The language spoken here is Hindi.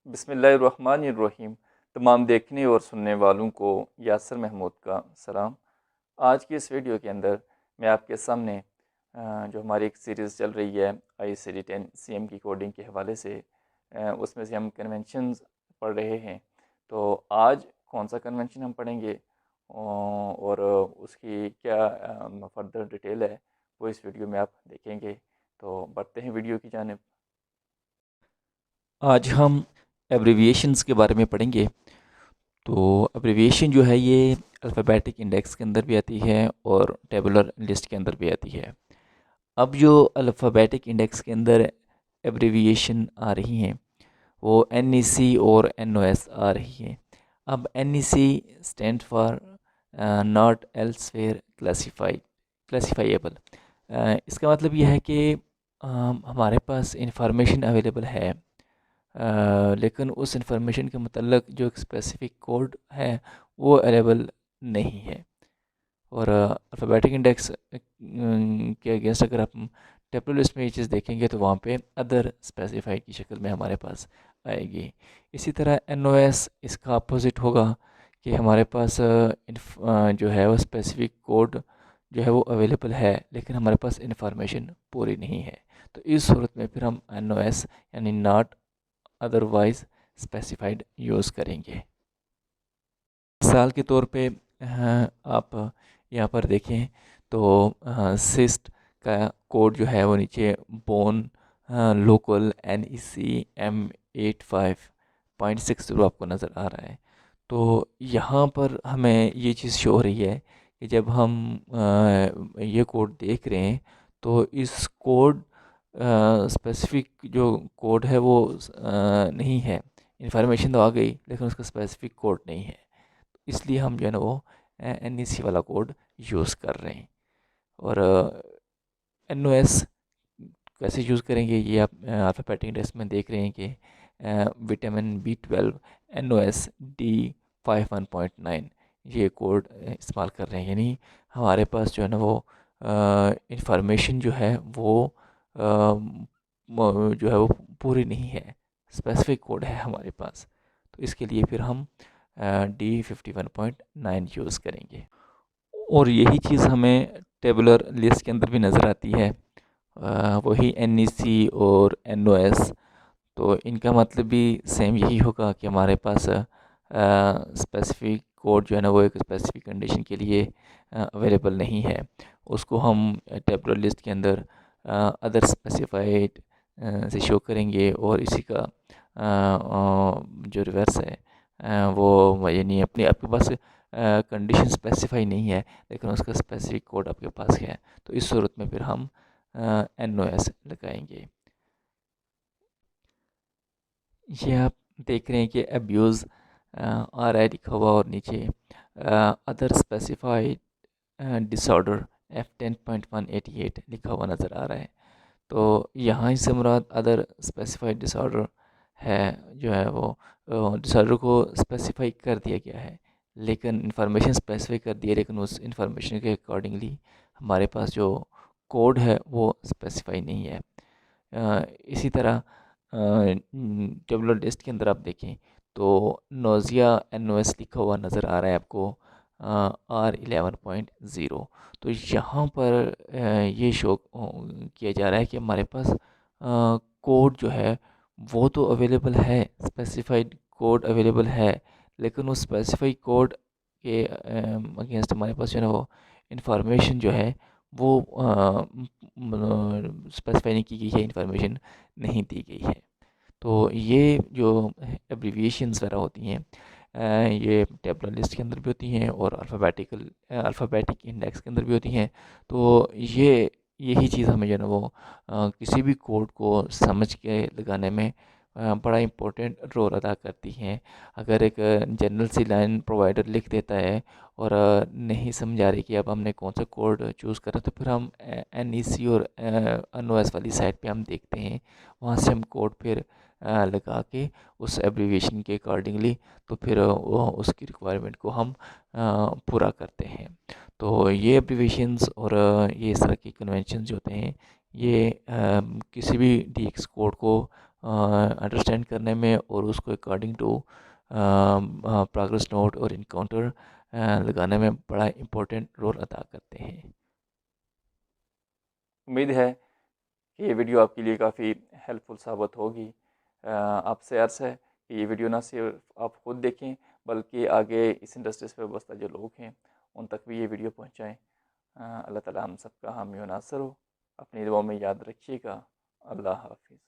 बिस्मिल्लाहिर्रहमानिर्रहीम। तमाम देखने और सुनने वालों को यासर महमूद का सलाम। आज की इस वीडियो के अंदर मैं आपके सामने जो हमारी एक सीरीज़ चल रही है ICD-10 CM की कोडिंग के हवाले से, उसमें से हम कन्वेंशंस पढ़ रहे हैं। तो आज कौन सा कन्वेंशन हम पढ़ेंगे और उसकी क्या फर्दर डिटेल है, वो इस वीडियो में आप देखेंगे। तो बढ़ते हैं वीडियो की जानिब। आज हम एब्रिविएशंस के बारे में पढ़ेंगे। तो एब्रिविएशन जो है ये अल्फ़ाबेटिक इंडेक्स के अंदर भी आती है और टेबुलर लिस्ट के अंदर भी आती है। अब जो अल्फ़ाबेटिक इंडेक्स के अंदर एब्रिविएशन आ रही हैं वो NEC और NOS आ रही है। अब NEC stand for not elsewhere classifiable. इसका मतलब यह है कि हमारे पास इंफॉर्मेशन अवेलेबल है, लेकिन उस इंफॉर्मेशन के मतलब जो एक स्पेसिफ़िक कोड है वो अवेलेबल नहीं है। और अल्फ़ाबेटिक इंडेक्स के अगेंस्ट अगर आप टेबुलर लिस्ट में ये चीज़ देखेंगे तो वहाँ पे अदर स्पेसिफाइड की शक्ल में हमारे पास आएगी। इसी तरह NOS इसका अपोजिट होगा कि हमारे पास जो है वो स्पेसिफ़िक कोड जो है वो अवेलेबल है, लेकिन हमारे पास इंफॉर्मेशन पूरी नहीं है। तो इस सूरत में फिर हम NOS यानी नॉट अदरवाइज़ स्पेसिफाइड यूज़ करेंगे। मिसाल के तौर पे आप यहाँ पर देखें तो सिस्ट का कोड जो है वो नीचे बोन लोकल NEC M85.60 आपको नज़र आ रहा है। तो यहाँ पर हमें ये चीज़ शो हो रही है कि जब हम ये कोड देख रहे हैं तो इस कोड स्पेसिफ़िक जो कोड है वो नहीं है। इन्फॉर्मेशन तो आ गई लेकिन उसका स्पेसिफ़िक कोड नहीं है, इसलिए हम जो है ना वो NEC वाला कोड यूज़ कर रहे हैं। और NOS कैसे यूज़ करेंगे ये आप अल्फ़ाबेटिक इंडेक्स में देख रहे हैं कि विटामिन B12 NOS D51.9 ये कोड इस्तेमाल कर रहे हैं। यानी हमारे पास जो है ना वो इंफॉर्मेशन जो है वो जो है वो पूरी नहीं है, स्पेसिफिक कोड है हमारे पास। तो इसके लिए फिर हम D51.9 यूज़ करेंगे। और यही चीज़ हमें टेबुलर लिस्ट के अंदर भी नज़र आती है, वही NEC और NOS। तो इनका मतलब भी सेम यही होगा कि हमारे पास स्पेसिफ़िक कोड जो है ना वो एक स्पेसिफ़िक कंडीशन के लिए अवेलेबल नहीं है। उसको हम टेबुलर लिस्ट के अंदर अदर स्पेसिफाइड से शो करेंगे। और इसी का जो रिवर्स है वो यानी अपने आपके पास कंडीशन स्पेसिफाई नहीं है लेकिन उसका स्पेसिफिक कोड आपके पास है, तो इस सूरत में फिर हम NOS लगाएंगे। ये आप देख रहे हैं कि अब्यूज़ आ रहा है लिखा हुआ और नीचे अदर स्पेसिफाइड डिसऑर्डर F10.188 लिखा हुआ नज़र आ रहा है। तो यहाँ से मुराद अदर स्पेसिफाइड डिसऑर्डर है, जो है वो डिसऑर्डर को स्पेसिफाई कर दिया गया है, लेकिन इंफॉर्मेशन स्पेसिफाई कर दी है, लेकिन उस इंफॉर्मेशन के अकॉर्डिंगली हमारे पास जो कोड है वो स्पेसिफाई नहीं है। इसी तरह टेबुलर लिस्ट के अंदर आप देखें तो नोज़िया NOS लिखा हुआ नज़र आ रहा है आपको R11.0। तो यहाँ पर ये शो किया जा रहा है कि हमारे पास कोड जो है वो तो अवेलेबल है, स्पेसिफाइड कोड अवेलेबल है, लेकिन उस स्पेसिफाइड कोड के अगेंस्ट हमारे पास जो है ना वो इंफॉर्मेशन जो है वो स्पेसिफाई नहीं की गई है, इंफॉर्मेशन नहीं दी गई है। तो ये जो एब्रीविएशंस वगैरह होती हैं ये टेबुलर लिस्ट के अंदर भी होती हैं और अल्फ़ाबेटिक इंडेक्स के अंदर भी होती हैं। तो यही चीज़ हमें जो है ना वो किसी भी कोड को समझ के लगाने में बड़ा इम्पोर्टेंट रोल अदा करती हैं। अगर एक जनरल सी लाइन प्रोवाइडर लिख देता है और नहीं समझ आ रही कि अब हमने कौन सा कोड चूज़ करा, तो फिर हम NEC और NOS वाली साइट पे हम देखते हैं, वहाँ से हम कोड फिर लगा के उस एब्रीविएशन के अकॉर्डिंगली तो फिर वो उसकी रिक्वायरमेंट को हम पूरा करते हैं। तो ये एब्रीविएशंस और ये इस तरह के कन्वेंशन जो होते हैं ये किसी भी DX कोड को अंडरस्टैंड करने में और उसको अकॉर्डिंग टू प्रोग्रेस नोट और इनकाउंटर लगाने में बड़ा इम्पोर्टेंट रोल अदा करते हैं। उम्मीद है कि ये वीडियो आपके लिए काफ़ी हेल्पफुल साबित होगी। आपसे अर्ज़ है कि ये वीडियो ना सिर्फ आप ख़ुद देखें बल्कि आगे इस इंडस्ट्री से वाबस्ता जो लोग हैं उन तक भी ये वीडियो पहुँचाएँ। अल्लाह ताला हम सबका हामी व नासर हो। अपनी दुआ में याद रखिएगा। अल्लाह हाफ़िज़।